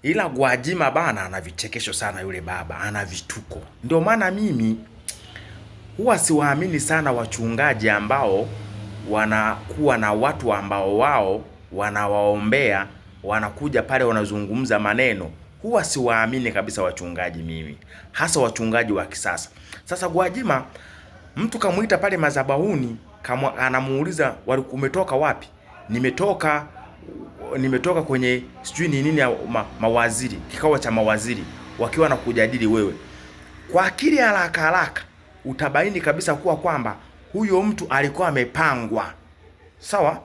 Ila Gwajima bana ana vichekesho sana yule baba, ana vituko. Ndio maana mimi huwa siwaamini sana wachungaji ambao wanakuwa na watu ambao wao wanawaombea, wanakuja pale wanazungumza maneno. Huwa siwaamini kabisa wachungaji mimi, hasa wachungaji wa kisasa. Sasa Gwajima, mtu kamuita pale madhabahuni, kama anamuuliza umetoka wapi? Nimetoka kwenye sijui ni nini ya mawaziri, kikao cha mawaziri wakiwa na kujadili wewe. Kwa akili haraka haraka utabaini kabisa kwamba huyo mtu alikuwa amepangwa. Sawa?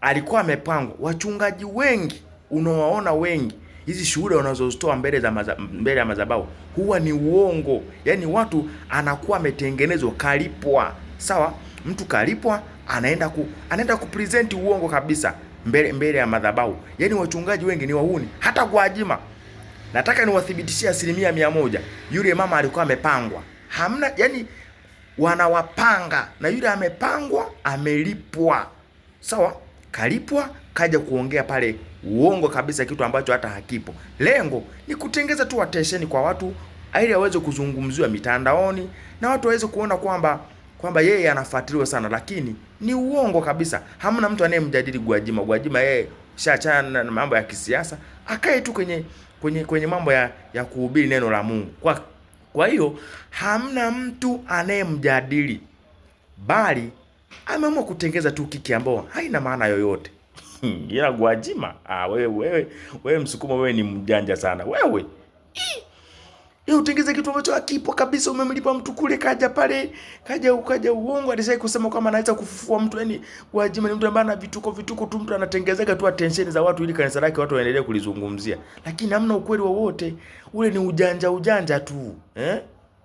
Alikuwa amepangwa. Wachungaji wengi unawaona wengi, hizi shuhuda wanazozitoa mbele ya madhabahu huwa ni uongo. Yaani watu anakuwa ametengenezwa, kalipwa. Sawa? Mtu kalipwa anaenda kupresent uongo kabisa mbele ya madhabahu. Yaani wachungaji wengi ni wahuni. Hata Gwajima nataka niwathibitishie 100%, yule mama alikuwa amepangwa. Hamna, yani wanawapanga, na yule amepangwa amelipwa. Sawa? Kalipwa kaja kuongea pale uongo kabisa, kitu ambacho hata hakipo. Lengo ni kutengeza tu attention kwa watu ili aweze kuzungumziwa mitandaoni na watu waweze kuona kwamba yeye anafuatiliwa sana, lakini ni uongo kabisa. Hamna mtu anayemjadili Gwajima. Gwajima yeye shaachana na mambo ya kisiasa, akae tu kwenye mambo ya kuhubiri neno la Mungu. Kwa hiyo hamna mtu anayemjadili, bali ameamua kutengeza tu kiki ambao haina maana yoyote. Ila Gwajima, wewe Msukuma, wewe ni mjanja sana wewe. Utengeze kitu ambacho hakipo kabisa. Umemlipa mtu kule, kaja pale, kaja uongo. Alisai kusema kama anaweza kufufua mtu. Yani Gwajima ni mtu ambaye ana vituko tu, mtu anatengezeka tu attention za watu ili kanisa lake watu waendelee kulizungumzia, lakini hamna ukweli wowote. Ule ni ujanja tu,